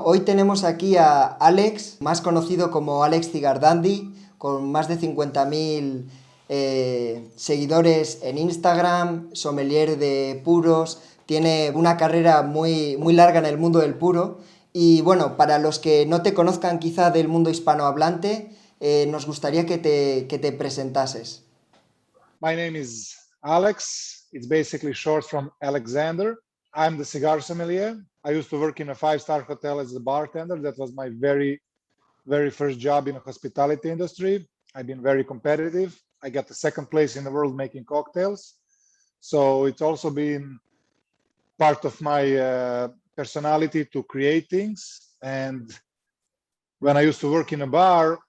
hoy tenemos aquí a Alex, más conocido como Alex Cigar Dandy, con más de 50.000 seguidores en Instagram, sommelier de puros, tiene una carrera muy, muy larga en el mundo del puro. Y bueno, para los que no te conozcan quizá del mundo hispanohablante, nos gustaría que te presentases. My name is Alex. It's basically short from Alexander. I'm the cigar sommelier. I used to work in a 5-star hotel as a bartender. That was my very first job in the hospitality industry. I've been very competitive. I got the second place in the world making cocktails. So it's also been part of my personality to create things. And when I used to work in a bar,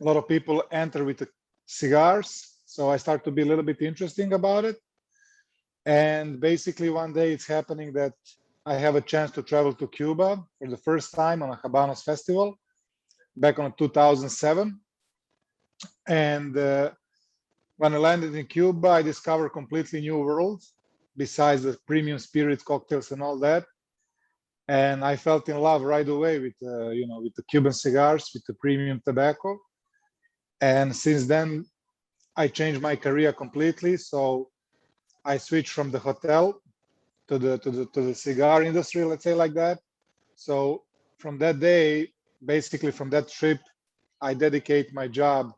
a lot of people enter with the cigars. So I start to be a little bit interesting about it. And basically one day it's happening that I have a chance to travel to Cuba for the first time on a Habanos festival back on 2007. And when I landed in Cuba, I discovered a completely new world besides the premium spirit cocktails and all that. And I felt in love right away with with the Cuban cigars, with the premium tobacco. And since then, I changed my career completely. So I switched from the hotel to the cigar industry, let's say like that. So from that day, basically from that trip, I dedicate my job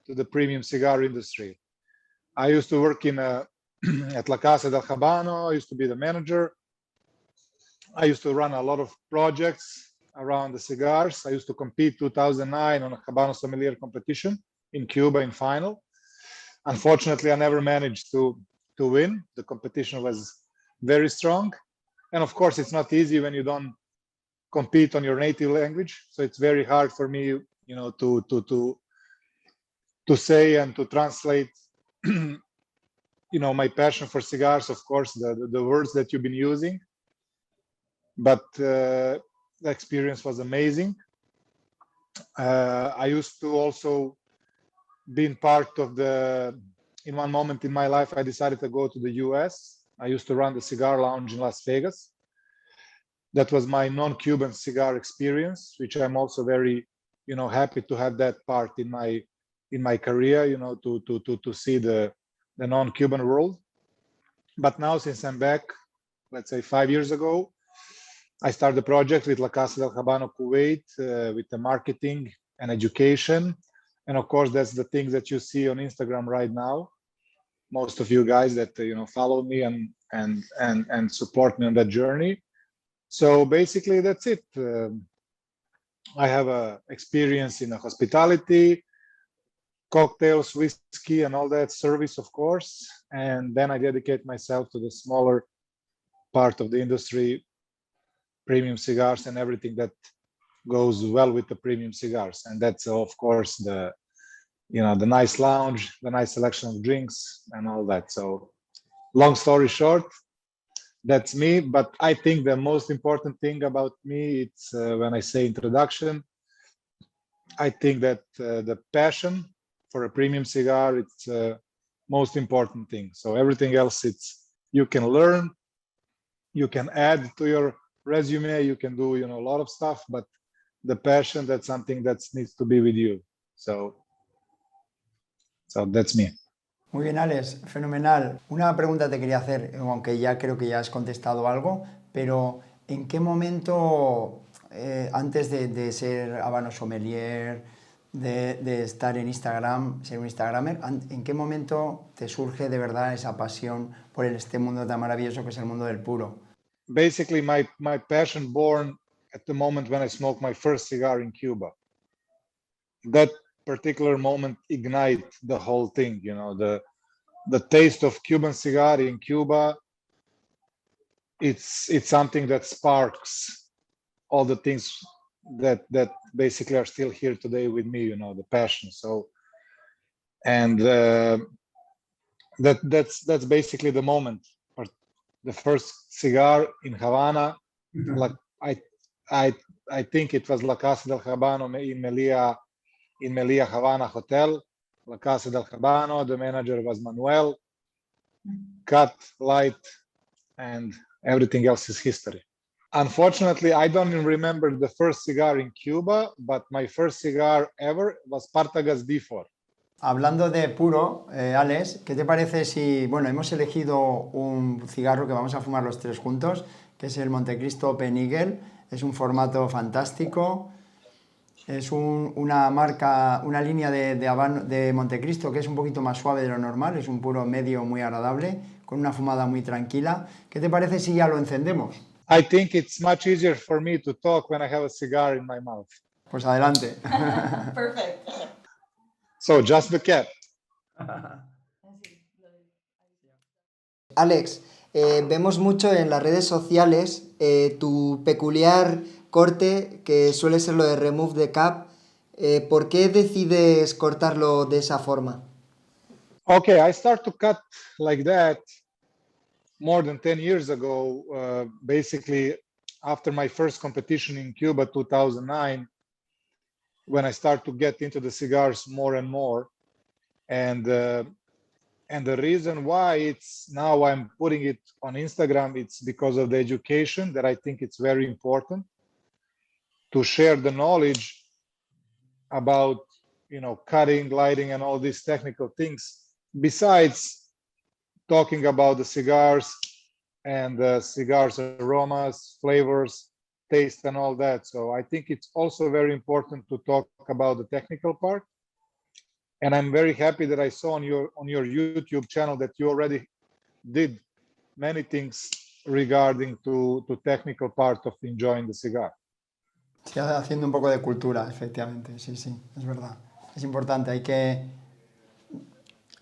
to the premium cigar industry. I used to work in at La Casa del Habano. I used to be the manager. I used to run a lot of projects around the cigars. I used to compete 2009 on a Habano sommelier competition in Cuba in final. Unfortunately, I never managed to win. The competition was very strong. And of course, it's not easy when you don't compete on your native language. So it's very hard for me, to say and to translate, my passion for cigars, of course, the words that you've been using. But the experience was amazing. I used to also being part of in one moment in my life, I decided to go to the US. I used to run the cigar lounge in Las Vegas. That was my non-Cuban cigar experience, which I'm also very, happy to have that part in my career, to see the non-Cuban world. But now, since I'm back, let's say 5 years ago, I started the project with La Casa del Habano Kuwait, with the marketing and education. And of course, that's the things that you see on Instagram right now. Most of you guys that follow me and support me on that journey. So basically, that's it. I have a experience in hospitality, cocktails, whiskey, and all that, service, of course. And then I dedicate myself to the smaller part of the industry, premium cigars and everything that goes well with the premium cigars. And that's, of course, the nice lounge, the nice selection of drinks and all that. So long story short, that's me. But I think the most important thing about me, it's when I say introduction, I think that the passion for a premium cigar, it's most important thing. So everything else, you can learn, you can add to your resume, you can do a lot of stuff, but the passion, that's something that needs to be with you. So that's me. Muy bien, Alex, fenomenal. Una pregunta te quería hacer, aunque ya creo que ya has contestado algo, pero ¿en qué momento, antes de ser Habano sommelier, de estar en Instagram, ser un Instagramer, ¿en qué momento te surge de verdad esa pasión por este mundo tan maravilloso que es el mundo del puro? Basically, my passion born at the moment when I smoked my first cigar in Cuba. That particular moment ignite the whole thing. The taste of Cuban cigar in Cuba, it's something that sparks all the things that basically are still here today with me, the passion. So, and that's basically the moment. The first cigar in Havana, like I think it was La Casa del Habano in Melia Havana Hotel. La Casa del Habano, the manager was Manuel. Cut, light, and everything else is history. Unfortunately, I don't even remember the first cigar in Cuba, but my first cigar ever was Partagas D4. Hablando de puro, Alex, ¿qué te parece si, bueno, hemos elegido un cigarro que vamos a fumar los tres juntos, que es el Montecristo Open Eagle? Es un formato fantástico, es una marca, una línea de Montecristo que es un poquito más suave de lo normal, es un puro medio muy agradable, con una fumada muy tranquila. ¿Qué te parece si ya lo encendemos? I think it's much easier for me to talk when I have a cigar in my mouth. Pues adelante. Perfect. So just the cat. Alex, vemos mucho en las redes sociales tu peculiar corte, que suele ser lo de remove the cap. ¿Por qué decides cortarlo de esa forma? Okay, I start to cut like that more than 10 years ago, basically after my first competition in Cuba, 2009, when I start to get into the cigars more and more. And the reason why it's now I'm putting it on Instagram, it's because of the education that I think it's very important to share the knowledge about, you know, cutting, lighting, and all these technical things, besides talking about the cigars and the cigars aromas, flavors, taste, and all that. So I think it's also very important to talk about the technical part. And I'm very happy that I saw on your YouTube channel that you already did many things regarding to technical part of enjoying the cigar. Sí, haciendo un poco de cultura, efectivamente, sí, sí, es verdad. Es importante,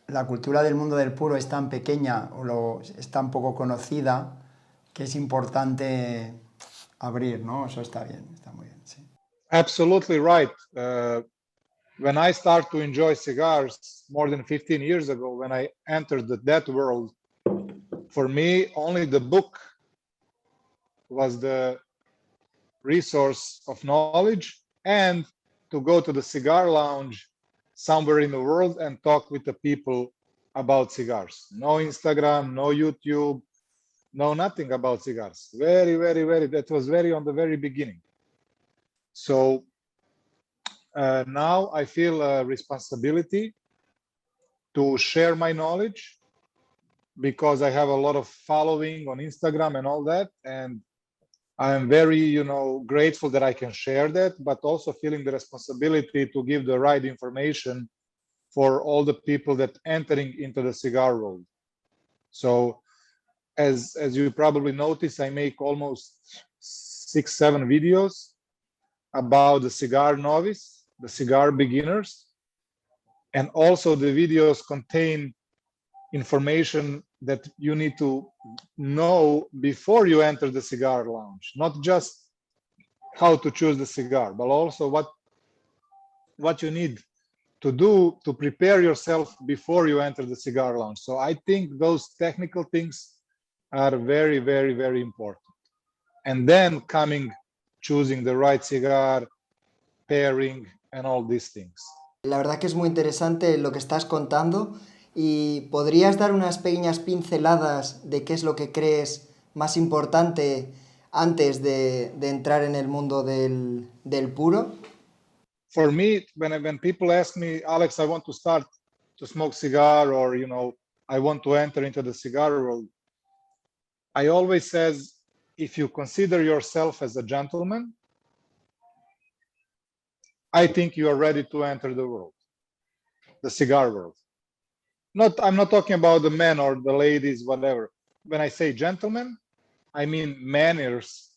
la cultura del mundo del puro es tan pequeña es tan poco conocida que es importante abrir, ¿no? Eso está bien, está muy bien, sí. Absolutely right. When I start to enjoy cigars more than 15 years ago, when I entered that world, for me, only the book was the resource of knowledge, and to go to the cigar lounge somewhere in the world and talk with the people about cigars. No Instagram, no YouTube, no nothing about cigars. Very, very, very, that was very on the very beginning. So now I feel a responsibility to share my knowledge, because I have a lot of following on Instagram and all that, and I am very, you know, grateful that I can share that, but also feeling the responsibility to give the right information for all the people that entering into the cigar world. So as you probably notice, I make almost 6-7 videos about the cigar novice, the cigar beginners, and also the videos contain information that you need to know before you enter the cigar lounge, not just how to choose the cigar, but also what you need to do to prepare yourself before you enter the cigar lounge. So I think those technical things are very, very, very important. And then choosing the right cigar, pairing, and all these things. La verdad que es muy interesante lo que estás contando. ¿Y podrías dar unas pequeñas pinceladas de qué es lo que crees más importante antes de entrar en el mundo del puro? For me, when people ask me, Alex, I want to start to smoke cigar, or, you know, I want to enter into the cigar world, I always says, if you consider yourself as a gentleman, I think you are ready to enter the world, the cigar world. I'm not talking about the men or the ladies, whatever. When I say gentlemen, I mean manners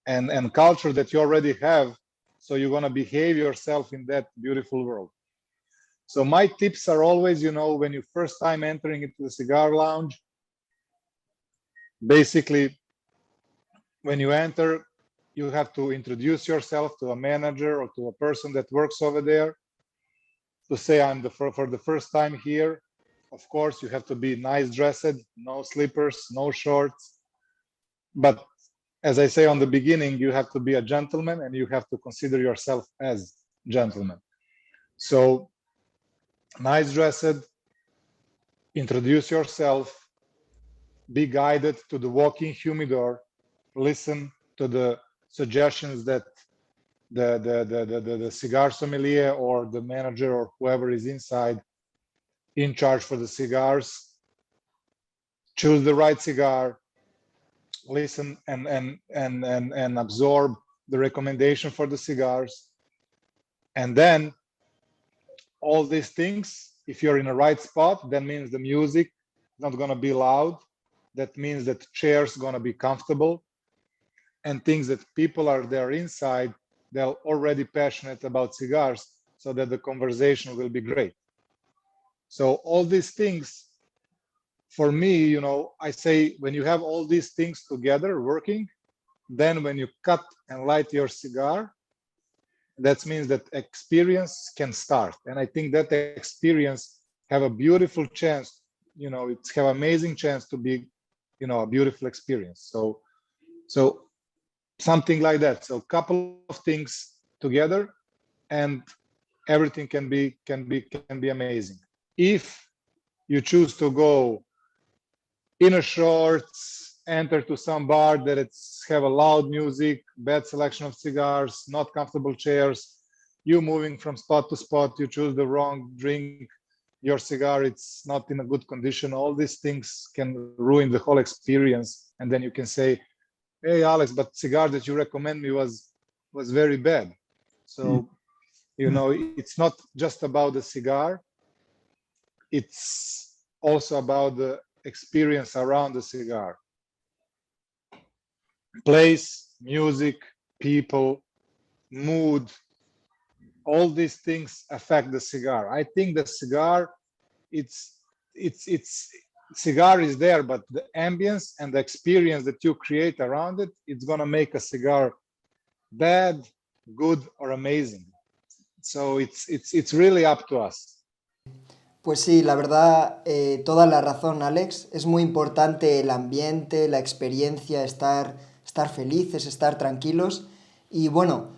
and culture that you already have. So you're going to behave yourself in that beautiful world. So my tips are always, you know, when you first time entering into the cigar lounge, basically, when you enter, you have to introduce yourself to a manager or to a person that works over there, to say, I'm for the first time here. Of course, you have to be nice dressed, no slippers, no shorts. But as I say on the beginning, you have to be a gentleman, and you have to consider yourself as gentleman. So nice dressed, introduce yourself, be guided to the walk-in humidor, listen to the suggestions that the cigar sommelier or the manager or whoever is inside in charge for the cigars. Choose the right cigar, listen and absorb the recommendation for the cigars. And then all these things, if you're in the right spot, that means the music is not going to be loud. That means that chairs going to be comfortable, and things that people are there inside, they're already passionate about cigars, so that the conversation will be great. So all these things, for me, you know, I say when you have all these things together working, then when you cut and light your cigar, that means that experience can start. And I think that experience have a beautiful chance, you know, it's have amazing chance to be, you know, a beautiful experience. So something like that. So a couple of things together and everything can be amazing. If you choose to go in a shorts, enter to some bar that it's have a loud music, bad selection of cigars, not comfortable chairs, you moving from spot to spot, you choose the wrong drink, your cigar, it's not in a good condition. All these things can ruin the whole experience. And then you can say, hey, Alex, but cigar that you recommend me was very bad. So, you know, it's not just about the cigar. It's also about the experience around the cigar. Place, music, people, mood, all these things affect the cigar. I think the cigar, it's cigar is there, but the ambience and the experience that you create around it, it's gonna make a cigar bad, good, or amazing. So it's really up to us. Pues sí, la verdad, toda la razón, Alex. Es muy importante el ambiente, la experiencia, estar felices, estar tranquilos. Y bueno,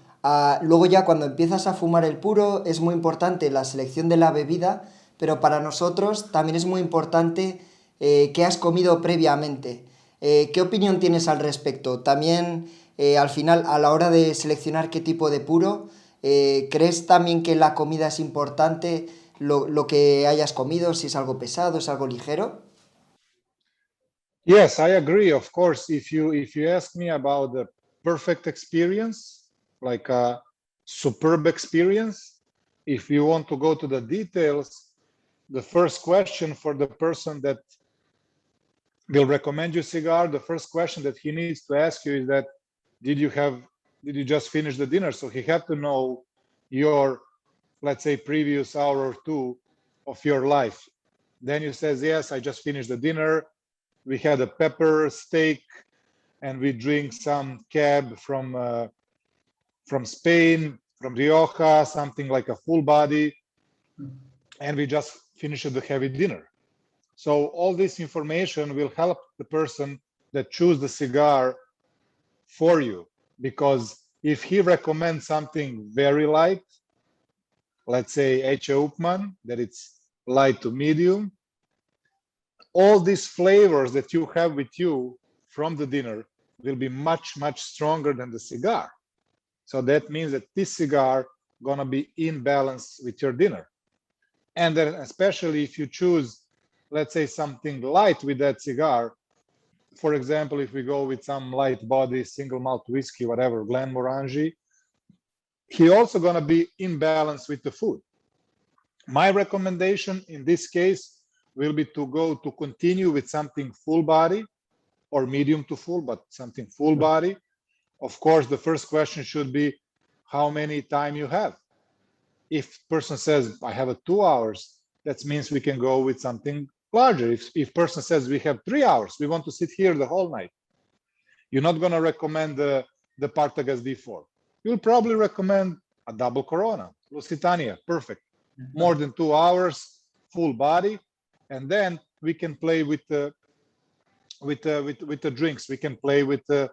luego ya cuando empiezas a fumar el puro es muy importante la selección de la bebida, pero para nosotros también es muy importante qué has comido previamente. ¿Qué opinión tienes al respecto? También al final, a la hora de seleccionar qué tipo de puro, ¿crees también que la comida es importante? Lo que hayas comido, si es algo pesado, es algo ligero. Yes, I agree. Of course, if you ask me about the perfect experience, like a superb experience, if you want to go to the details, the first question for the person that will recommend you cigar, the first question that he needs to ask you is that, did you just finish the dinner? So he had to know your, let's say, previous hour or two of your life. Then you says, yes, I just finished the dinner. We had a pepper steak and we drink some cab from Spain, from Rioja, something like a full body. And we just finished the heavy dinner. So all this information will help the person that choose the cigar for you, because if he recommends something very light, let's say Eche Upman, that it's light to medium, all these flavors that you have with you from the dinner will be much, much stronger than the cigar. So that means that this cigar gonna be in balance with your dinner. And then especially if you choose, let's say, something light with that cigar, for example, if we go with some light body, single malt whiskey, whatever, Glenmorangie, he also gonna be in balance with the food. My recommendation in this case will be to continue with something full body or medium to full, but something full body. Of course, the first question should be how many time you have. If person says, I have 2 hours, that means we can go with something larger. If person says we have 3 hours, we want to sit here the whole night, you're not going to recommend the Partagas D4. You'll probably recommend a double Corona, Lusitania, perfect. More than 2 hours, full body, and then we can play with the drinks. We can play with the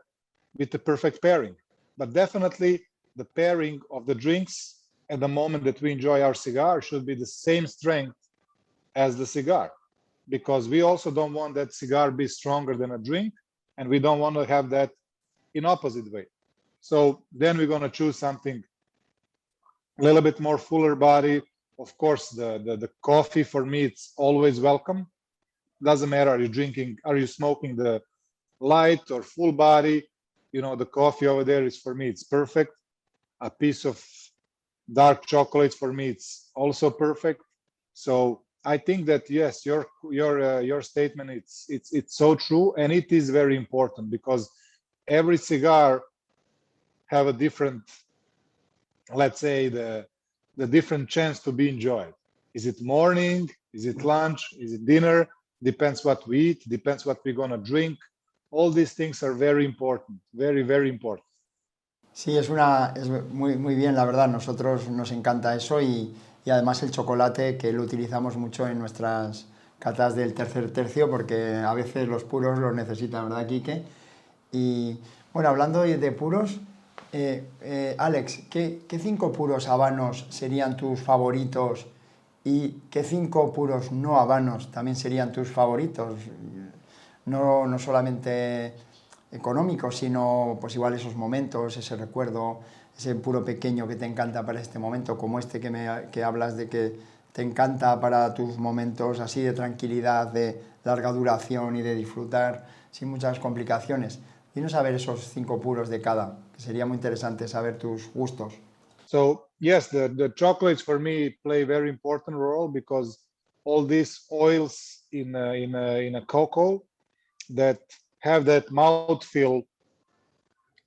perfect pairing. But definitely the pairing of the drinks at the moment that we enjoy our cigar should be the same strength as the cigar, because we also don't want that cigar be stronger than a drink, and we don't want to have that in opposite way. So then we're going to choose something a little bit more fuller body. Of course, the coffee for me, it's always welcome. Doesn't matter, are you smoking the light or full body? You know, the coffee over there is, for me, it's perfect. A piece of dark chocolate for me, it's also perfect. So I think that yes, your statement, it's so true, and it is very important because every cigar have a different, let's say, the different chance to be enjoyed. Is it morning? Is it lunch? Is it dinner? Depends what we eat, depends what we're gonna drink. All these things are very important, very, very important. Sí, es muy bien, la verdad. Nosotros nos encanta eso y además el chocolate, que lo utilizamos mucho en nuestras catas del tercer tercio, porque a veces los puros los necesitan, ¿verdad, Quique? Y bueno, hablando de puros, Alex, ¿qué 5 puros habanos serían tus favoritos y qué 5 puros no habanos también serían tus favoritos? No solamente económicos, sino pues igual esos momentos, ese recuerdo, ese puro pequeño que te encanta para este momento, como este que hablas de que te encanta para tus momentos así de tranquilidad, de larga duración y de disfrutar sin muchas complicaciones. Dinos a ver esos 5 puros de cada, que sería muy interesante saber tus gustos. So yes, the chocolates for me play a very important role because all these oils in a cocoa that have that mouthfeel,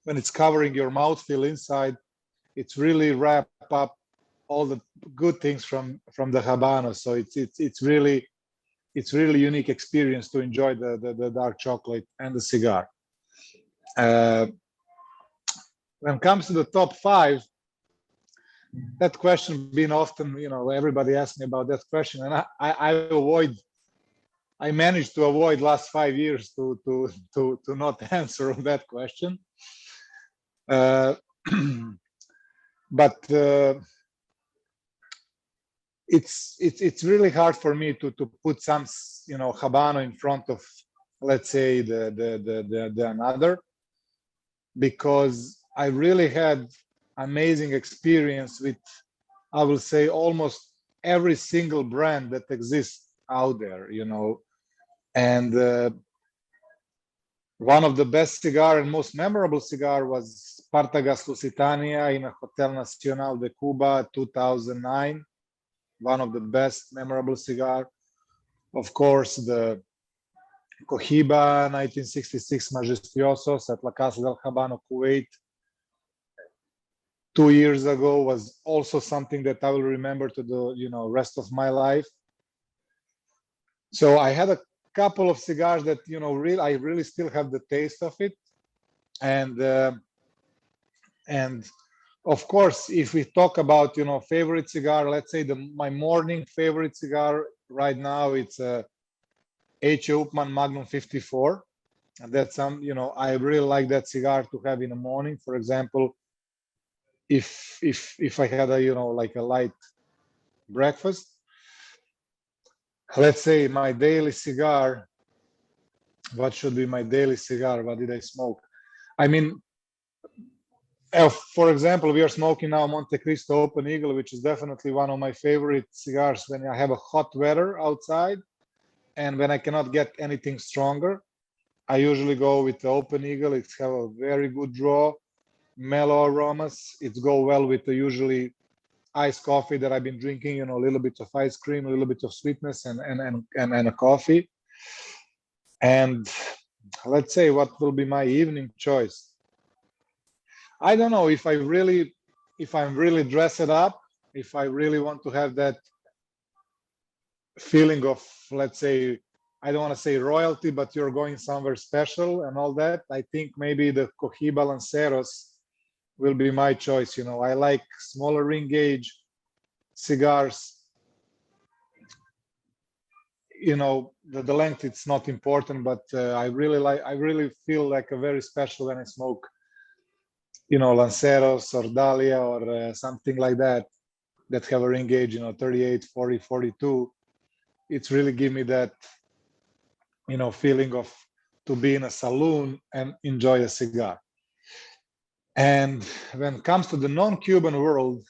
when it's covering your mouthfeel inside, it's really wrap up all the good things from the habano. So it's really unique experience to enjoy the dark chocolate and the cigar. When it comes to the top 5, that question being often, everybody asks me about that question, and I managed to avoid last 5 years to not answer that question. But it's really hard for me to put some habano in front of, let's say, the another, because I really had amazing experience with, I will say, almost every single brand that exists out there, and one of the best cigar and most memorable cigar was Partagas Lusitania in a Hotel Nacional de Cuba 2009. One of the best memorable cigar. Of course, the Cohiba 1966 Majestuosos at La Casa del Habano, Kuwait, 2 years ago, was also something that I will remember to the rest of my life. So I had a couple of cigars that I really still have the taste of it, and of course, if we talk about favorite cigar, let's say my morning favorite cigar right now, it's a H. Upmann Magnum 54, and that's I really like that cigar to have in the morning. For example, if I had a like a light breakfast. Let's say my daily cigar, what should be my daily cigar? What did I smoke? I mean, for example, we are smoking now Monte Cristo Open Eagle, which is definitely one of my favorite cigars when I have a hot weather outside and when I cannot get anything stronger. I usually go with the Open Eagle. It's have a very good draw, mellow aromas. It's go well with the usually iced coffee that I've been drinking, a little bit of ice cream, a little bit of sweetness and a coffee. And let's say what will be my evening choice. I don't know if I'm really dress it up, if I really want to have that feeling of, let's say, I don't want to say royalty, but you're going somewhere special and all that. I think maybe the Cohiba Lanceros will be my choice. I like smaller ring gauge cigars. The length, it's not important, but I really feel like a very special when I smoke, Lanceros or Dahlia or something like that have a ring gauge, 38, 40, 42. It's really give me that, feeling of to be in a saloon and enjoy a cigar. And when it comes to the non-Cuban world,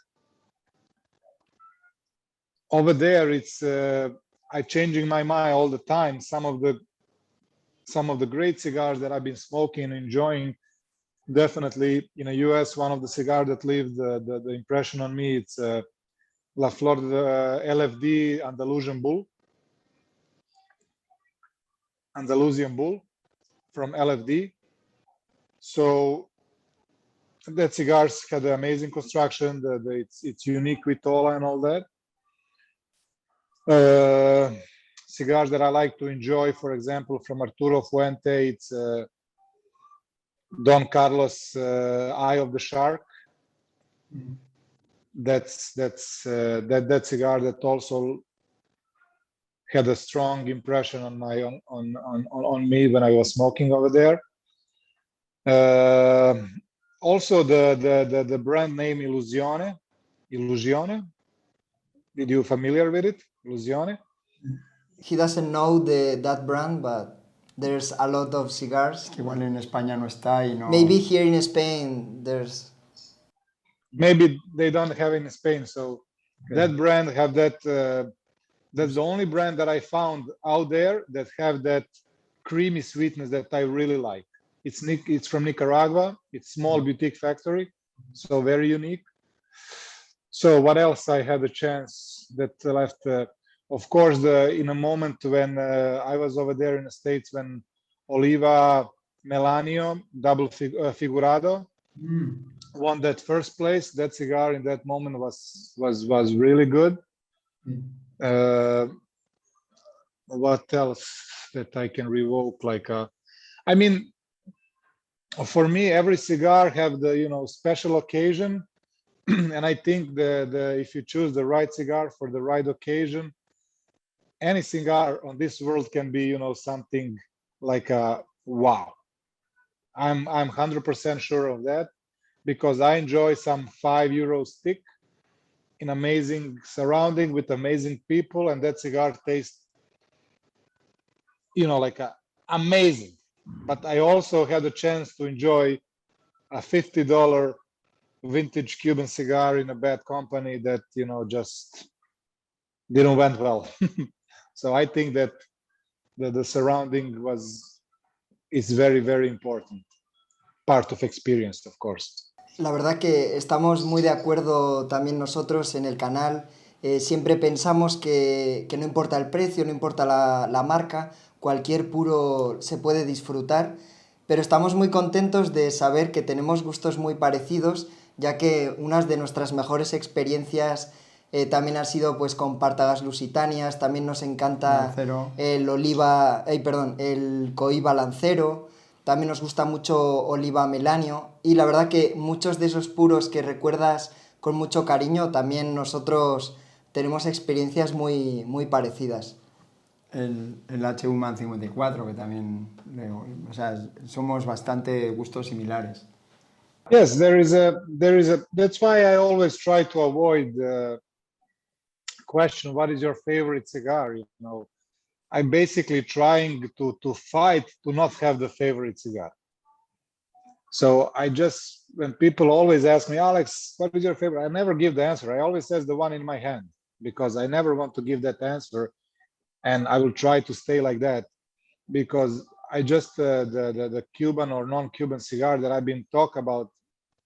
over there, it's I changing my mind all the time. Some of the great cigars that I've been smoking and enjoying, definitely in the US, one of the cigars that leave the impression on me, it's La Flor de LFD Andalusian Bull from LFD. So that cigars had an amazing construction. It's unique with Tola and all that. Cigars that I like to enjoy, for example, from Arturo Fuente, it's Don Carlos Eye of the Shark. That's that cigar that also had a strong impression on me when I was smoking over there. Also the brand name Illusione. Did you familiar with it? Illusione? He doesn't know that brand, but there's a lot of cigars. Igual en España no está y no... Maybe here in Spain there's... Maybe they don't have in Spain, so that brand have that. That's the only brand that I found out there that have that creamy sweetness that I really like. It's from Nicaragua. It's small boutique factory, so very unique. So what else I had a chance that left? Of course, in a moment when I was over there in the States, when Oliva Melanio double figurado won that first place. That cigar in that moment was really good. What else that I can revoke? Like, I mean, for me, every cigar have the special occasion, and I think if you choose the right cigar for the right occasion, any cigar on this world can be something like a wow. I'm 100% sure of that, because I enjoy some €5 stick in amazing surrounding with amazing people, and that cigar tastes like amazing. But I also had a chance to enjoy a $50 vintage Cuban cigar in a bad company that just didn't went well. So I think that the surrounding is very, very important part of experience, of course. La verdad que estamos muy de acuerdo también nosotros en el canal. Siempre pensamos que no importa el precio, no importa la marca, cualquier puro se puede disfrutar, pero estamos muy contentos de saber que tenemos gustos muy parecidos, ya que unas de nuestras mejores experiencias también ha sido pues con Pártagas Lusitanias. También nos encanta el Cohiba Lancero. También nos gusta mucho Oliva Melanio, y la verdad que muchos de esos puros que recuerdas con mucho cariño, también nosotros tenemos experiencias muy, muy parecidas. El H-Human 54, que también, o sea, somos bastante gustos similares. Yes, there is a. That's why I always try to avoid the question, what is your favorite cigar? I'm basically trying to fight to not have the favorite cigar. So when people always ask me, Alex, what is your favorite? I never give the answer. I always say the one in my hand, because I never want to give that answer. And I will try to stay like that, because I just, the Cuban or non-Cuban cigar that I've been talking about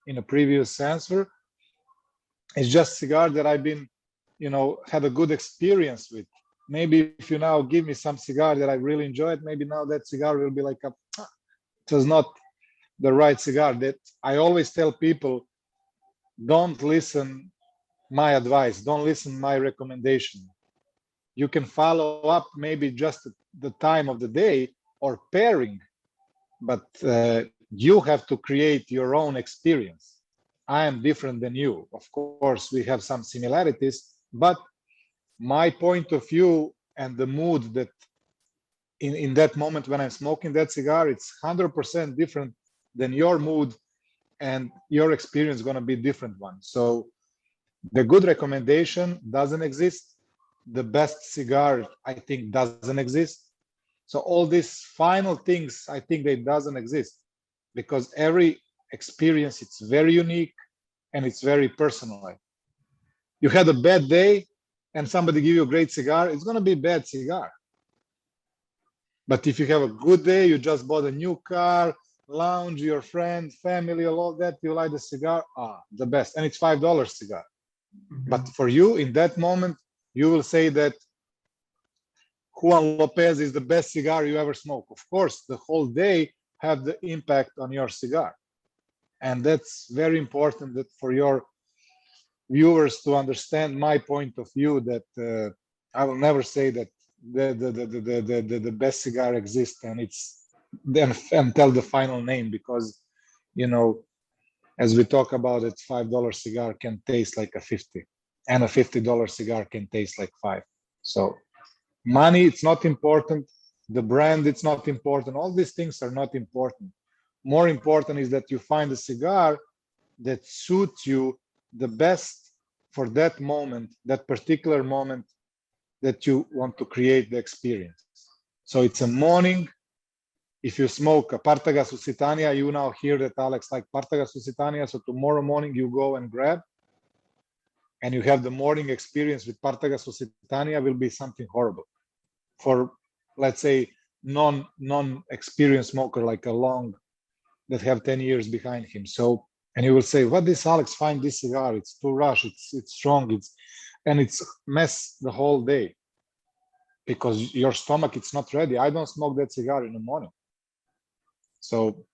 in a previous answer is just cigar that I've been, had a good experience with. Maybe if you now give me some cigar that I really enjoyed, maybe now that cigar will be like it was not the right cigar. That I always tell people, don't listen my advice, don't listen my recommendation. You can follow up maybe just the time of the day or pairing, but you have to create your own experience. I am different than you. Of course, we have some similarities, but my point of view and the mood that in that moment when I'm smoking that cigar, it's 100% different than your mood, and your experience is going to be different one. So the good recommendation doesn't exist. The best cigar, I think, doesn't exist. So all these final things, I think they doesn't exist, because every experience. It's very unique and it's very personalized. You had a bad day and somebody give you a great cigar, it's going to be a bad cigar. But if you have a good day, you just bought a new car, lounge, your friend, family, all that, you light the cigar, the best. And it's $5 cigar. But for you, in that moment, you will say that Juan Lopez is the best cigar you ever smoked. Of course, the whole day had the impact on your cigar. And that's very important that for your viewers to understand my point of view, that I will never say that the best cigar exists and it's then and tell the final name, because as we talk about it, $5 cigar can taste like a 50, and a $50 cigar can taste like 5. So money, it's not important. The brand, it's not important. All these things are not important. More important is that you find a cigar that suits you the best for that moment, that particular moment that you want to create the experience. So it's a morning. If you smoke a Partagas Lusitania, you now hear that Alex like Partagas Lusitania, so tomorrow morning you go and grab, and you have the morning experience with Partagas Lusitania will be something horrible. For, let's say, non-experienced smoker like a long that have 10 years behind him. So, and you will say, what this Alex find this cigar? It's too rush, it's strong, and it's mess the whole day because your stomach, it's not ready. I don't smoke that cigar in the morning. So,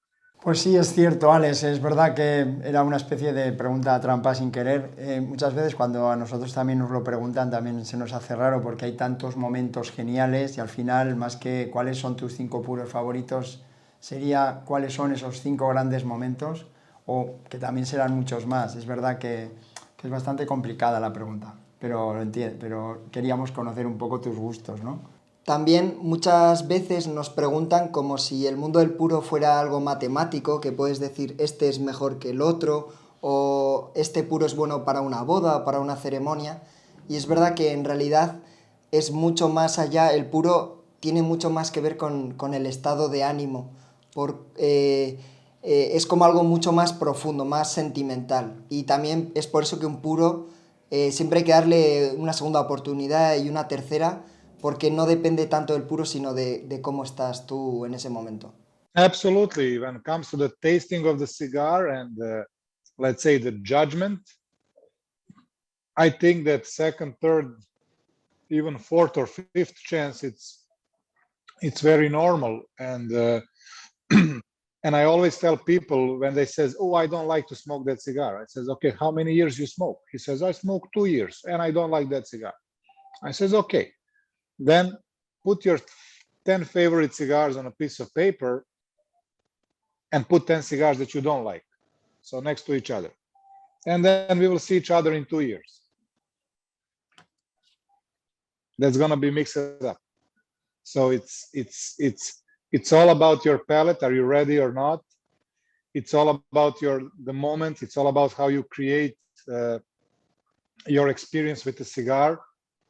pues sí, es cierto, Alex, es verdad que era una especie de pregunta trampa sin querer. Muchas veces cuando a nosotros también nos lo preguntan, también se nos hace raro porque hay tantos momentos geniales y al final, más que cuáles son tus 5 puros favoritos, sería cuáles son esos 5 grandes momentos, o que también serán muchos más. Es verdad que es bastante complicada la pregunta, pero lo entiendo, pero queríamos conocer un poco tus gustos, ¿no? También muchas veces nos preguntan como si el mundo del puro fuera algo matemático, que puedes decir este es mejor que el otro, o este puro es bueno para una boda o para una ceremonia. Y es verdad que en realidad es mucho más allá, el puro tiene mucho más que ver con el estado de ánimo. Es como algo mucho más profundo, más sentimental. Y también es por eso que un puro siempre hay que darle una segunda oportunidad y una tercera, porque no depende tanto del puro, sino de cómo estás tú en ese momento. Absolutely. When it comes to the tasting of the cigar and let's say the judgment, I think that second, third, even fourth or fifth chance, it's very normal. And and I always tell people when they says, oh, I don't like to smoke that cigar. I says, okay, how many years you smoke? He says, I smoke 2 years and I don't like that cigar. I says, okay. Then put your 10 favorite cigars on a piece of paper and put 10 cigars that you don't like. So next to each other. And then we will see each other in 2 years. That's going to be mixed up. So it's all about your palate. Are you ready or not? It's all about the moment. It's all about how you create your experience with the cigar.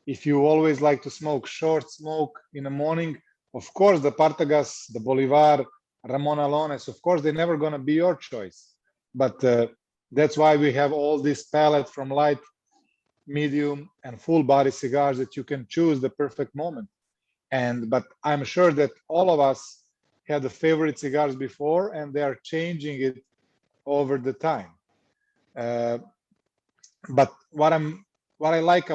If you always like to smoke short smoke in the morning, of course, the Partagas, the Bolivar, Ramon Alones, of course, they're never going to be your choice. But that's why we have all this palette from light, medium, and full body cigars that you can choose the perfect moment. But I'm sure that all of us had the favorite cigars before, and they are changing it over the time. But what I like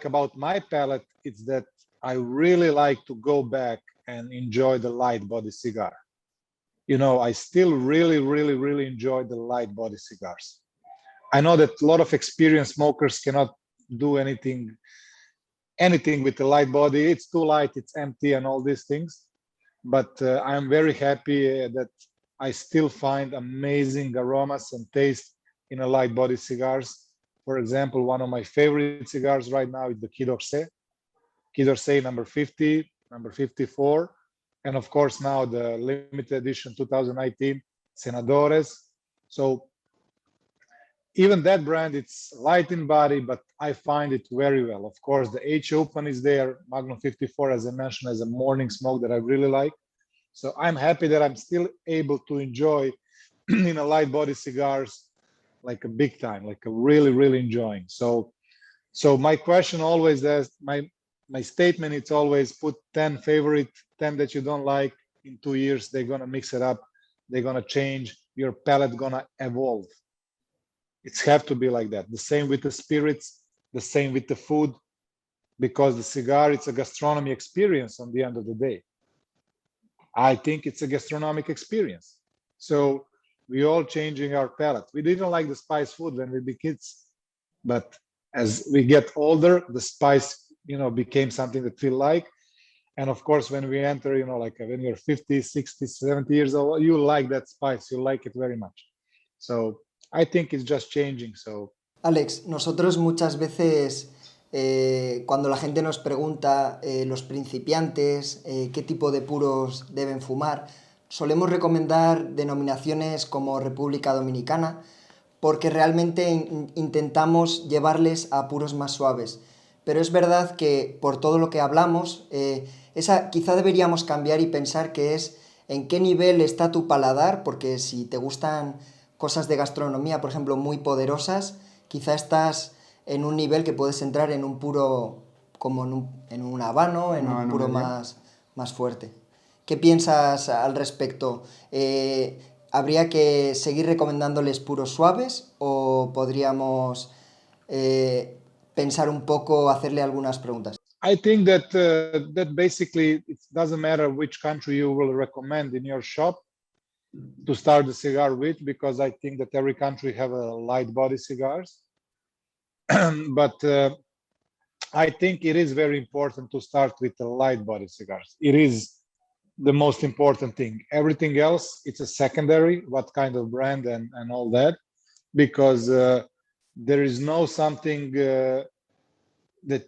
about my palate is that I really like to go back and enjoy the light body cigar. I still really enjoy the light body cigars. I know that a lot of experienced smokers cannot do anything with the light body. It's too light, it's empty, and all these things. But I'm very happy that I still find amazing aromas and taste in a light body cigars. For example, one of my favorite cigars right now is the Quid d'Orsay number 50, number 54, and of course now the limited edition 2019 Senadores. So even that brand, it's light in body, but I find it very well. Of course, the H Open is there. Magnum 54, as I mentioned, as a morning smoke that I really like. So I'm happy that I'm still able to enjoy in a light body cigars like a big time, like a really enjoying. So my question always is, my statement, it's always put 10 favorite, 10 that you don't like. In 2 years, they're gonna mix it up, they're gonna change, your palate gonna evolve. It's have to be like that. The same with the spirits, the same with the food, because the cigar, it's a gastronomy experience on the end of the day. I think it's a gastronomic experience. So we all changing our palate. We didn't like the spice food when we were kids, but as we get older, the spice, became something that we like. And of course, when we enter, like when you're 50, 60, 70 years old, you like that spice, you like it very much. So I think it's just changing. So Alex, nosotros muchas veces cuando la gente nos pregunta los principiantes qué tipo de puros deben fumar, solemos recomendar denominaciones como República Dominicana porque realmente intentamos llevarles a puros más suaves. Pero es verdad que por todo lo que hablamos, quizá deberíamos cambiar y pensar que es en qué nivel está tu paladar, porque si te gustan cosas de gastronomía, por ejemplo, muy poderosas, quizá estás en un nivel que puedes entrar en un puro, como en un habano, en un puro más fuerte. ¿Qué piensas al respecto? ¿Habría que seguir recomendándoles puros suaves o podríamos pensar un poco, hacerle algunas preguntas? I think that basically it doesn't matter which country you will recommend in your shop to start the cigar with, because I think that every country have a light body cigars. But I think it is very important to start with the light body cigars. It is the most important thing. Everything else, it's a secondary, what kind of brand and all that, because there is no something that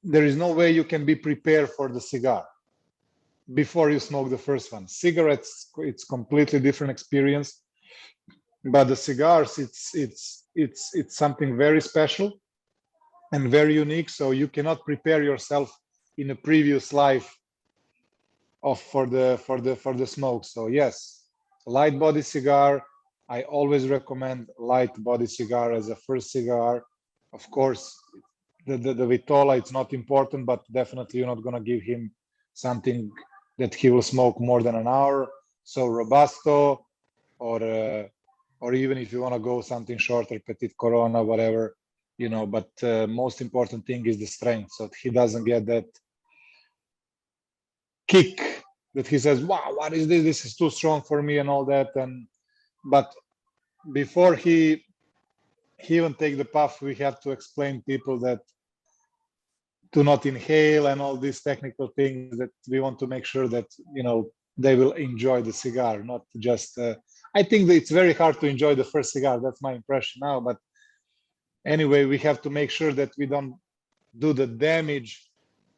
there is no way you can be prepared for the cigar before you smoke the first one. Cigarettes, it's completely different experience, but the cigars, it's something very special and very unique. So you cannot prepare yourself in a previous life for the smoke. So yes, light body cigar. I always recommend light body cigar as a first cigar. Of course, the Vitola, it's not important, but definitely you're not going to give him something that he will smoke more than an hour. So Robusto, or even if you want to go something shorter, Petit Corona, whatever, but most important thing is the strength, so he doesn't get that kick that he says, wow, what is this? This is too strong for me and all that. But before he even take the puff, we have to explain people that to not inhale and all these technical things, that we want to make sure that they will enjoy the cigar, not just I think that it's very hard to enjoy the first cigar. That's my impression now, but anyway, we have to make sure that we don't do the damage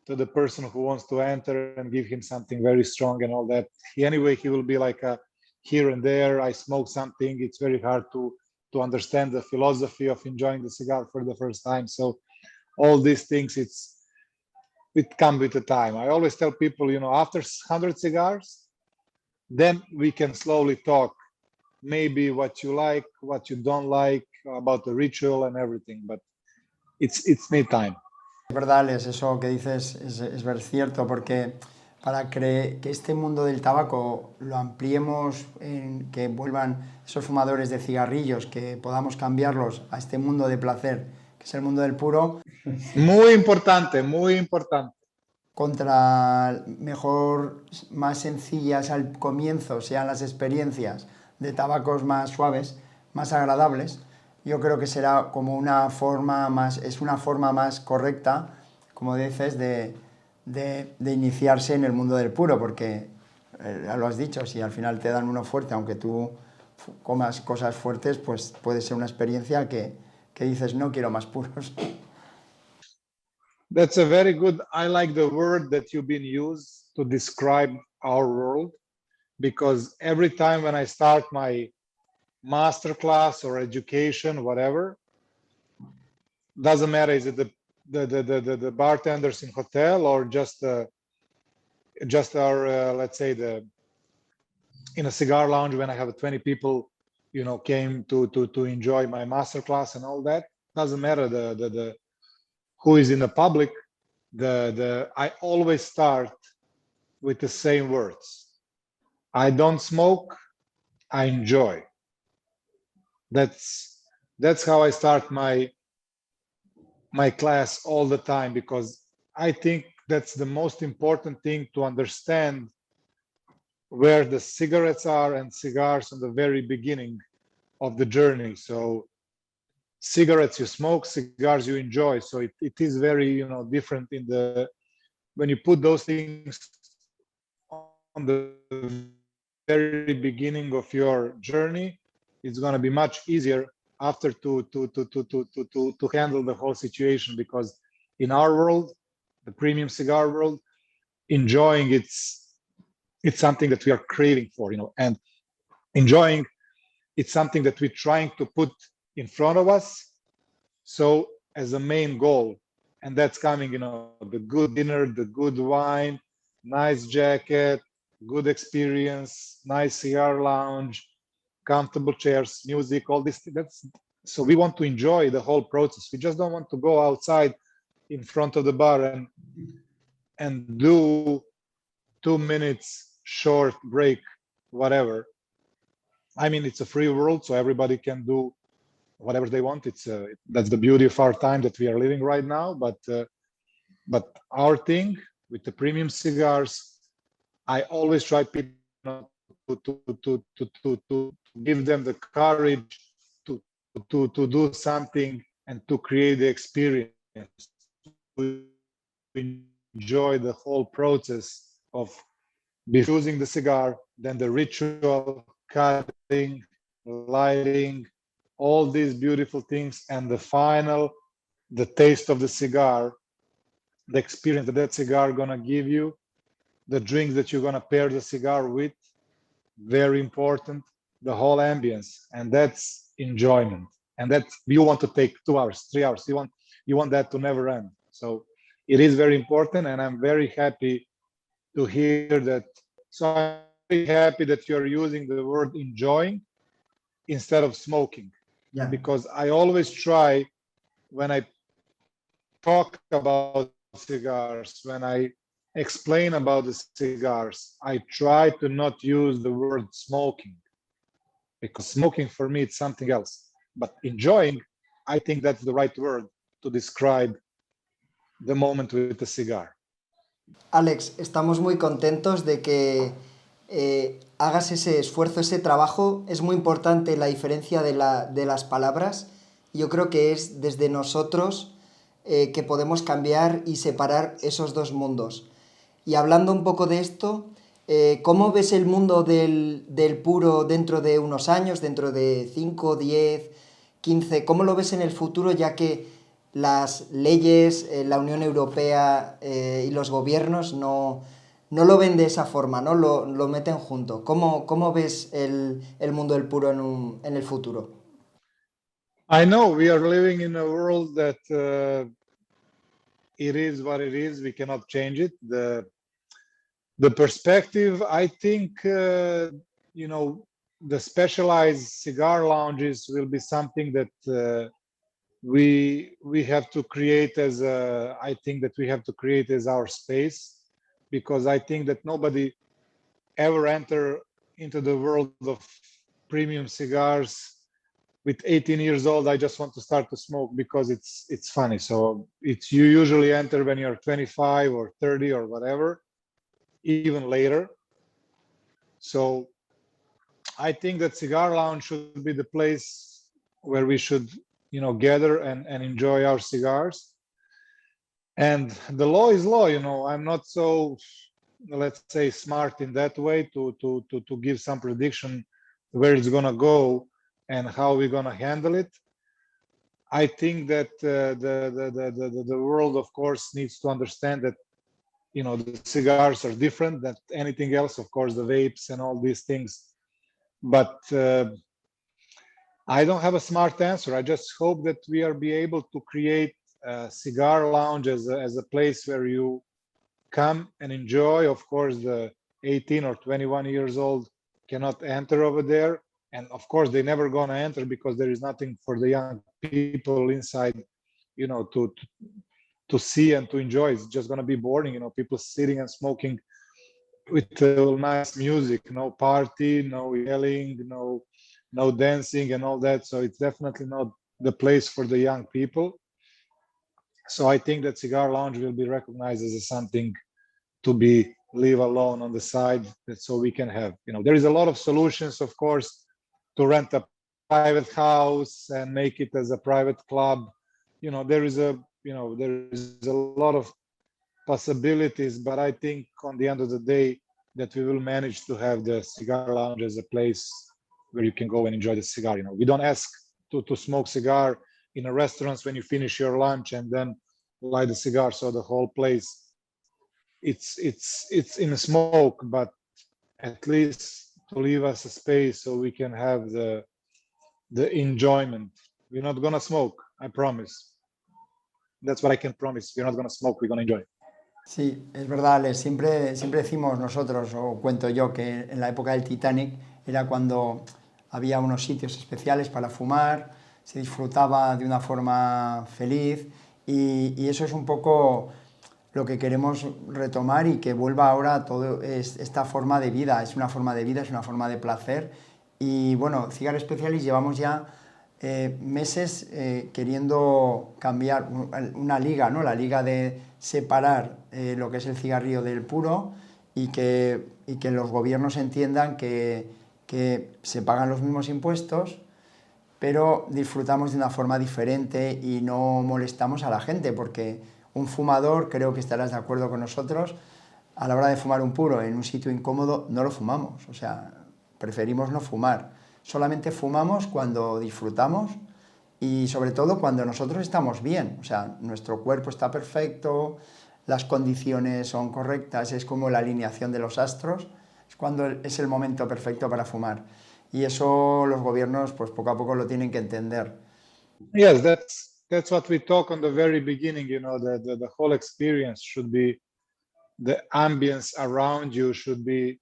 to the person who wants to enter and give him something very strong and all that. He will be like a here and there, I smoke something. It's very hard to understand the philosophy of enjoying the cigar for the first time. So all these things, it comes with the time. I always tell people, after 100 cigars, then we can slowly talk maybe what you like, what you don't like, about the ritual and everything, but it's need time. Es verdad, Alex, eso que dices es ver cierto, porque para que este mundo del tabaco lo ampliemos, que vuelvan esos fumadores de cigarrillos, que podamos cambiarlos a este mundo de placer, que es el mundo del puro. Muy importante, muy importante. Contra mejor, más sencillas al comienzo sean las experiencias de tabacos más suaves, más agradables, yo creo que será como una forma más correcta, como dices, de iniciarse en el mundo del puro, porque ya lo has dicho, si al final te dan uno fuerte, aunque tú comas cosas fuertes, pues puede ser una experiencia que dices, no quiero más puros. That's a very good, I like the word that you've been used to describe our world, because every time when I start my master class or education, whatever, doesn't matter, is it the bartenders in hotel or just our let's say the in a cigar lounge when I have 20 people, came to enjoy my masterclass and all that. Doesn't matter the who is in the public. I always start with the same words. I don't smoke, I enjoy. That's how I start my class all the time, because I think that's the most important thing to understand where the cigarettes are and cigars in the very beginning of the journey. So cigarettes you smoke, cigars you enjoy. So it is very, different when you put those things on the very beginning of your journey, it's going to be much easier after to handle the whole situation, because in our world, the premium cigar world, enjoying it's something that we are craving for, and enjoying it's something that we're trying to put in front of us, so as a main goal. And that's coming, the good dinner, the good wine, nice jacket, good experience, nice cigar lounge, comfortable chairs, music, all this. So we want to enjoy the whole process. We just don't want to go outside in front of the bar and do 2 minutes short break, whatever. I mean, it's a free world, so everybody can do whatever they want. That's the beauty of our time that we are living right now. But our thing with the premium cigars, I always try people to give them the courage to do something and to create the experience, to enjoy the whole process of choosing the cigar, then the ritual, cutting, lighting, all these beautiful things, and the taste of the cigar, the experience that cigar gonna give you, the drinks that you're gonna pair the cigar with, very important, the whole ambience, and that's enjoyment. And that you want to take 2 hours, 3 hours. You want that to never end. So it is very important, and I'm very happy to hear that. So I'm very happy that you're using the word enjoying instead of smoking. Yeah. Because I always try, when I talk about cigars, when I explain about the cigars, I try to not use the word smoking, because smoking for me it's something else. But enjoying, I think that's the right word to describe the moment with the cigar. Alex, estamos muy contentos de que hagas ese esfuerzo, ese trabajo. Es muy importante la diferencia de las palabras. Yo creo que es desde nosotros que podemos cambiar y separar esos dos mundos. Y hablando un poco de esto, ¿cómo ves el mundo del puro dentro de unos años, dentro de 5, 10, 15? ¿Cómo lo ves en el futuro, ya que las leyes, la Unión Europea y los gobiernos no lo ven de esa forma, ¿no? Lo meten junto? ¿Cómo ves el mundo del puro en el futuro? I know we are living in a world that it is what it is. We cannot change it. The perspective, I think, the specialized cigar lounges will be something that we have to create as our space, because I think that nobody ever enter into the world of premium cigars with 18 years old. I just want to start to smoke because it's funny. So you usually enter when you're 25 or 30 or whatever, even later. So I think that cigar lounge should be the place where we should gather and enjoy our cigars. And the law is law. I'm not so, let's say, smart in that way to give some prediction where it's going to go and how we're going to handle it. I think that the world, of course, needs to understand that the cigars are different than anything else, of course, the vapes and all these things. But I don't have a smart answer. I just hope that we are be able to create a cigar lounge as a place where you come and enjoy. Of course, the 18 or 21 years old cannot enter over there. And of course, they're never gonna enter because there is nothing for the young people inside, you know, to see and to enjoy. It's just gonna be boring, you know, people sitting and smoking with nice music, no party, no yelling, no dancing and all that. So it's definitely not the place for the young people. So I think that cigar lounge will be recognized as something to be leave alone on the side, that so we can have, you know, there is a lot of solutions, of course, to rent a private house and make it as a private club. You know, there is a lot of possibilities, but I think on the end of the day that we will manage to have the cigar lounge as a place where you can go and enjoy the cigar. You know, we don't ask to smoke cigar in a restaurant when you finish your lunch and then light the cigar. So the whole place, it's in smoke, but at least to leave us a space so we can have the enjoyment. We're not gonna smoke, I promise. That's what I can promise. We're not gonna smoke, we're gonna enjoy. Sí, es verdad, Alex. Siempre decimos nosotros, o cuento yo, que en la época del Titanic era cuando había unos sitios especiales para fumar, se disfrutaba de una forma feliz y eso es un poco lo que queremos retomar y que vuelva ahora todo esta forma de vida. Es una forma de vida, es una forma de placer y bueno, Cigar Specialist llevamos ya meses queriendo cambiar una liga, ¿no? La liga de separar lo que es el cigarrillo del puro y que los gobiernos entiendan que se pagan los mismos impuestos, pero disfrutamos de una forma diferente y no molestamos a la gente, porque un fumador, creo que estarás de acuerdo con nosotros, a la hora de fumar un puro en un sitio incómodo no lo fumamos, o sea, preferimos no fumar. Solamente fumamos cuando disfrutamos y sobre todo cuando nosotros estamos bien, o sea, nuestro cuerpo está perfecto, las condiciones son correctas, es como la alineación de los astros, es cuando es el momento perfecto para fumar. Y eso los gobiernos pues poco a poco lo tienen que entender. Yes, that's what we talk on the very beginning, you know, the whole experience should be, the ambience around you should be,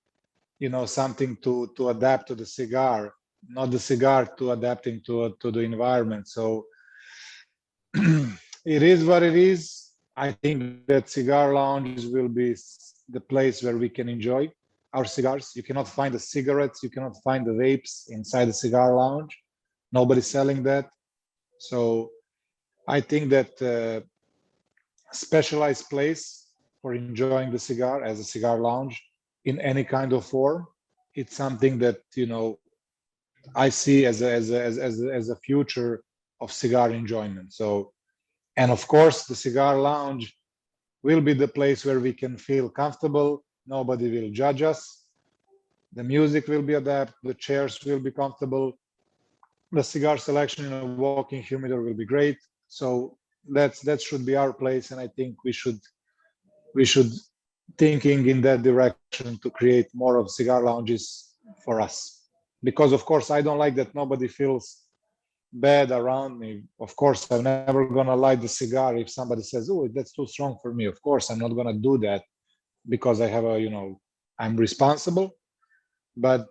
you know, something to adapt to the cigar, not the cigar to adapting to the environment. So it is what it is. I think that cigar lounges will be the place where we can enjoy our cigars. You cannot find the cigarettes, you cannot find the vapes inside the cigar lounge. Nobody's selling that. So I think that specialized place for enjoying the cigar as a cigar lounge in any kind of form, it's something that, you know, I see as a future of cigar enjoyment. So, and of course, the cigar lounge will be the place where we can feel comfortable. Nobody will judge us. The music will be adapted. The chairs will be comfortable. The cigar selection in a walk-in humidor will be great. So that should be our place, and I think we should thinking in that direction to create more of cigar lounges for us. Because of course I don't like that nobody feels bad around me. Of course, I'm never gonna light the cigar if somebody says, "Oh, that's too strong for me." Of course, I'm not gonna do that because I have a, you know, I'm responsible. But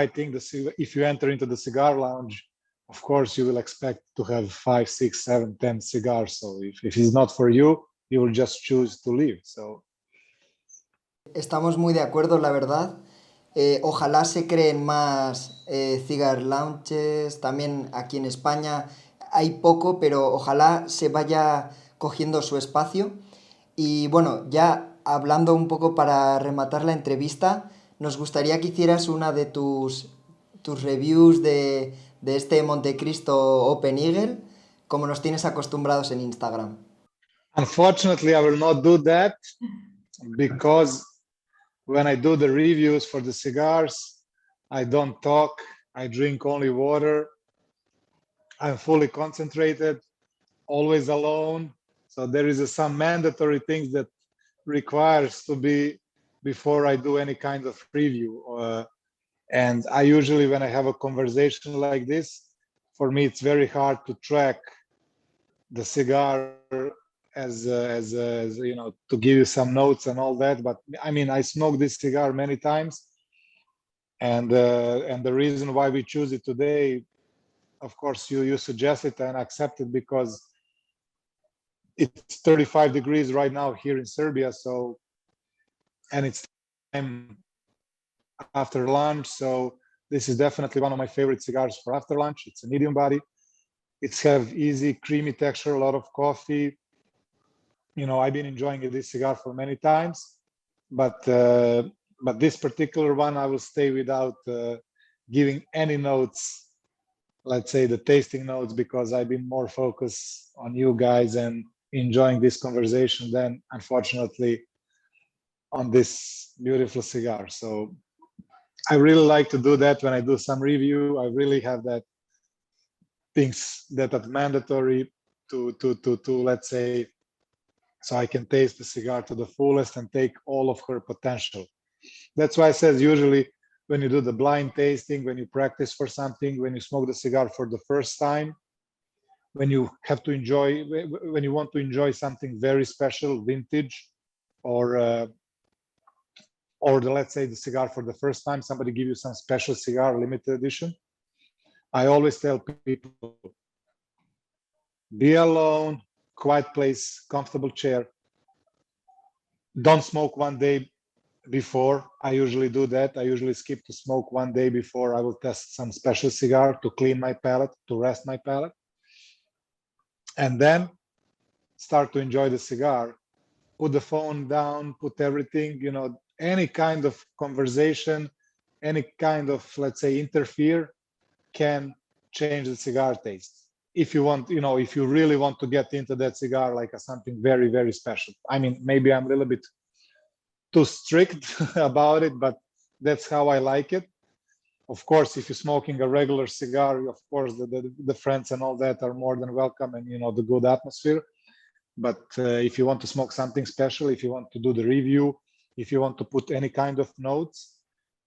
I think if you enter into the cigar lounge, of course, you will expect to have 5, 6, 7, 10 cigars. So if it's not for you, you will just choose to leave. So. Estamos muy de acuerdo, la verdad. Ojalá se creen más cigar lounges, también aquí en España hay poco, pero ojalá se vaya cogiendo su espacio. Y bueno, ya hablando un poco para rematar la entrevista, nos gustaría que hicieras una de tus reviews de este Montecristo Open Eagle, como nos tienes acostumbrados en Instagram. Unfortunately, I will not do that because when I do the reviews for the cigars, I don't talk, I drink only water. I'm fully concentrated, always alone. So there is some mandatory things that requires to be before I do any kind of review. And I usually, when I have a conversation like this, for me, it's very hard to track the cigar as you know, to give you some notes and all that. But I mean, I smoked this cigar many times, and the reason why we choose it today, of course, you suggest it and accept it because it's 35 degrees right now here in Serbia. So, and it's time after lunch. So this is definitely one of my favorite cigars for after lunch. It's a medium body. It's have easy, creamy texture, a lot of coffee. You know, I've been enjoying this cigar for many times, but this particular one, I will stay without giving any notes, let's say the tasting notes, because I've been more focused on you guys and enjoying this conversation than, unfortunately, on this beautiful cigar. So I really like to do that when I do some review. I really have that things that are mandatory to let's say, so I can taste the cigar to the fullest and take all of her potential. That's why I says usually when you do the blind tasting, when you practice for something, when you smoke the cigar for the first time, when you have to enjoy, when you want to enjoy something very special, vintage, or let's say the cigar for the first time, somebody give you some special cigar, limited edition. I always tell people, be alone, quiet place, comfortable chair. Don't smoke one day before. I usually do that. I usually skip to smoke one day before I will test some special cigar to clean my palate, to rest my palate. And then start to enjoy the cigar. Put the phone down, put everything, you know, any kind of conversation, any kind of, let's say, interfere can change the cigar taste. If you want, you know, if you really want to get into that cigar like something very, very special. I mean, maybe I'm a little bit too strict about it, but that's how I like it. Of course, if you're smoking a regular cigar, of course, the friends and all that are more than welcome, and, you know, the good atmosphere. But if you want to smoke something special, if you want to do the review, if you want to put any kind of notes,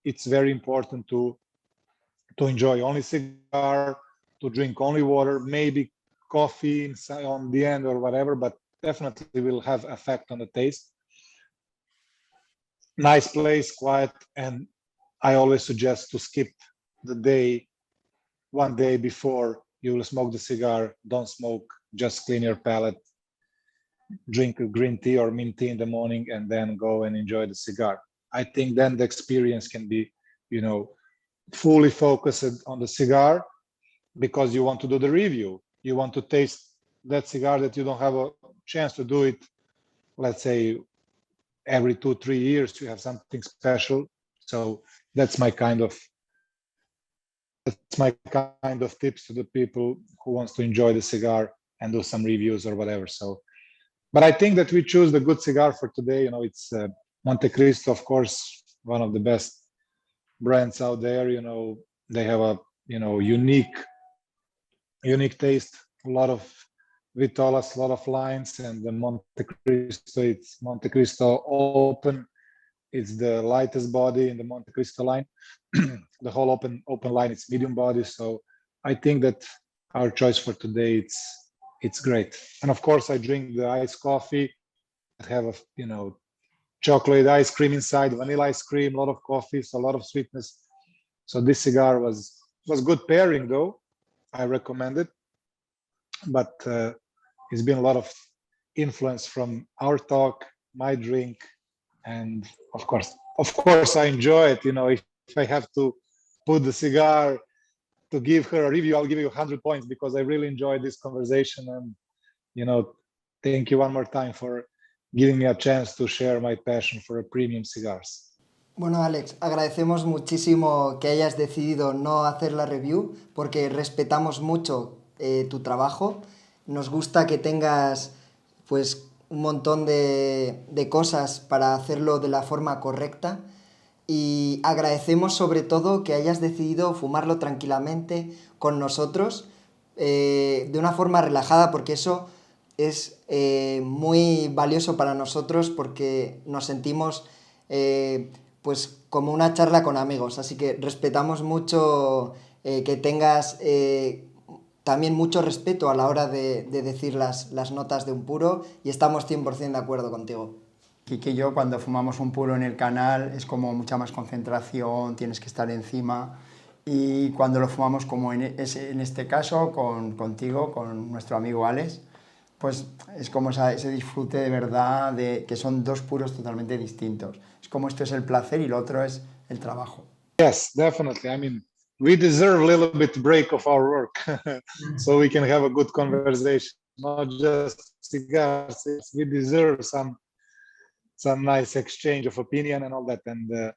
it's very important to enjoy only cigar, to drink only water, maybe coffee on the end or whatever, but definitely will have effect on the taste. Nice place, quiet, and I always suggest to skip the day, one day before you will smoke the cigar. Don't smoke, just clean your palate, drink a green tea or mint tea in the morning, and then go and enjoy the cigar. I think then the experience can be, you know, fully focused on the cigar, because you want to do the review. You want to taste that cigar that you don't have a chance to do it, let's say, every 2-3 years. You have something special. So that's my kind of tips to the people who wants to enjoy the cigar and do some reviews or whatever. So, but I think that we choose the good cigar for today. You know, it's Monte Cristo, of course, one of the best brands out there. You know, they have a, you know, unique taste, a lot of vitolas, a lot of lines, and the Monte Cristo, it's Monte Cristo open. It's the lightest body in the Monte Cristo line. The whole open line, it's medium body. So I think that our choice for today, it's great. And of course, I drink the iced coffee. I have a, you know, chocolate ice cream inside, vanilla ice cream, a lot of coffee, so a lot of sweetness. So this cigar was good pairing, though. I recommend it. But it's been a lot of influence from our talk, my drink, and of course, I enjoy it. You know, if I have to put the cigar to give her a review, I'll give you 100 points, because I really enjoyed this conversation. And, you know, thank you one more time for giving me a chance to share my passion for premium cigars. Bueno, Alex, agradecemos muchísimo que hayas decidido no hacer la review, porque respetamos mucho tu trabajo. Nos gusta que tengas, pues, un montón de cosas para hacerlo de la forma correcta, y agradecemos sobre todo que hayas decidido fumarlo tranquilamente con nosotros, de una forma relajada, porque eso es muy valioso para nosotros, porque nos sentimos pues como una charla con amigos. Así que respetamos mucho que tengas también mucho respeto a la hora de decir las notas de un puro y estamos 100% de acuerdo contigo. Kike y yo cuando fumamos un puro en el canal es como mucha más concentración, tienes que estar encima, y cuando lo fumamos como en este caso contigo, con nuestro amigo Alex, pues es como ese disfrute de verdad, de que son dos puros totalmente distintos. Es como esto es el placer y lo otro es el trabajo. Yes, definitely. I mean, we deserve a little bit break of our work so we can have a good conversation, not just cigars. We deserve some nice exchange of opinion and all that. And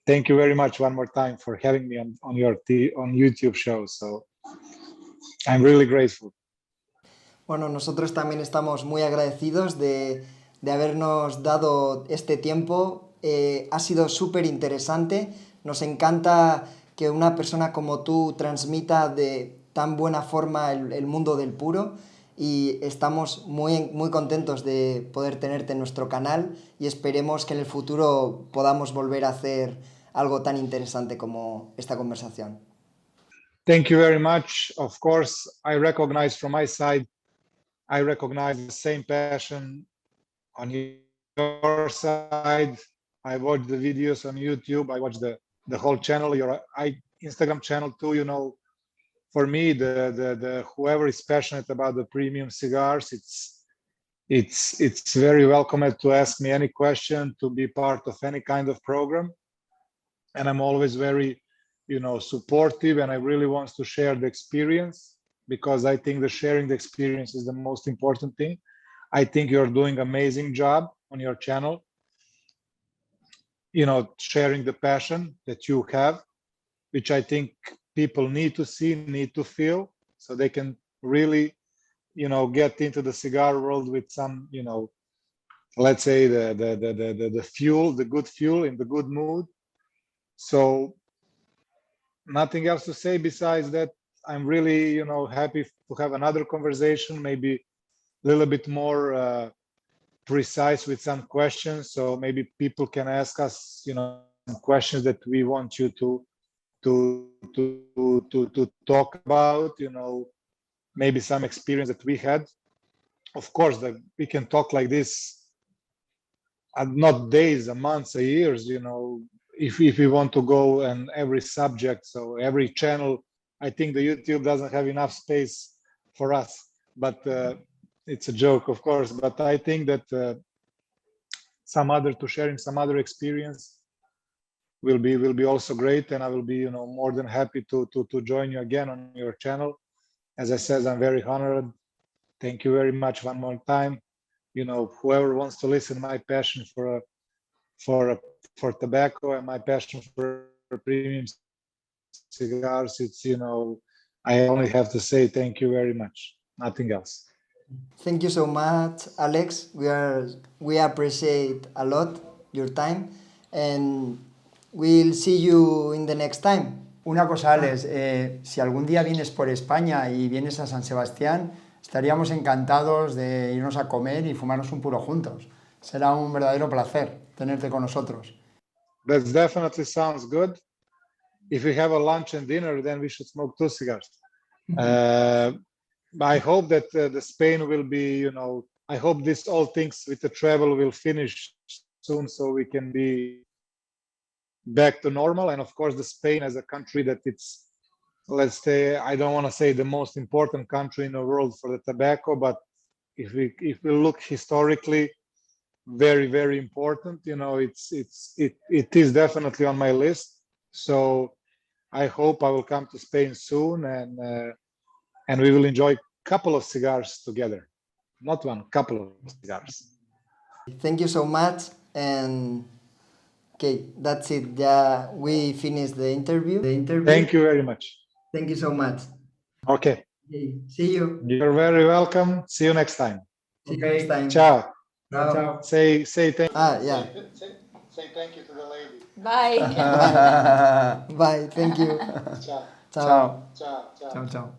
thank you very much one more time for having me on your YouTube show. So I'm really grateful. Bueno, nosotros también estamos muy agradecidos de habernos dado este tiempo. Ha sido súper interesante. Nos encanta que una persona como tú transmita de tan buena forma el mundo del puro, y estamos muy contentos de poder tenerte en nuestro canal y esperemos que en el futuro podamos volver a hacer algo tan interesante como esta conversación. Thank you very much. Of course, I recognize from my side, I recognize the same passion on your side. I watch the videos on YouTube. I watch the whole channel, your Instagram channel too. You know, for me, the whoever is passionate about the premium cigars, it's very welcome to ask me any question, to be part of any kind of program, and I'm always very, supportive, and I really want to share the experience, because I think sharing the experience is the most important thing. I think you're doing an amazing job on your channel, sharing the passion that you have, which I think people need to see, need to feel, so they can really, get into the cigar world with some, let's say the fuel, the good fuel, in the good mood. So nothing else to say besides that. I'm really, happy to have another conversation, maybe a little bit more precise with some questions. So maybe people can ask us, some questions that we want you to talk about, maybe some experience that we had. Of course, that we can talk like this, not days, months, or years, if we want to go on every subject. So every channel, I think the YouTube doesn't have enough space for us, but it's a joke, of course. But I think that sharing some other experience will be also great, and I will be, more than happy to join you again on your channel. As I said, I'm very honored. Thank you very much one more time. Whoever wants to listen, my passion for tobacco and my passion for premium cigars, it's, I only have to say thank you very much, nothing else. Thank you so much, Alex. We appreciate a lot your time, and we'll see you in the next time. Una cosa, Alex, si algún día vienes por España y vienes a San Sebastián, estaríamos encantados de irnos a comer y fumarnos un puro juntos. Será un verdadero placer tenerte con nosotros. That definitely sounds good. If we have a lunch and dinner, then we should smoke 2 cigars. I hope that the Spain will be, I hope this all things with the travel will finish soon, so we can be back to normal. And of course, the Spain as a country that it's, let's say, I don't want to say the most important country in the world for the tobacco, but if we look historically, very, very important. It is definitely on my list. So I hope I will come to Spain soon, and we will enjoy a couple of cigars together. Not one, couple of cigars. Thank you so much. And okay, that's it. Yeah, we finished the interview. Thank you very much. Thank you so much. Okay. See you. You're very welcome. See you next time. See you next time. Ciao. Ciao. Say thank. Yeah. Say thank you to the lady. Bye. Bye. Thank you. Ciao. Ciao. Chao, chao.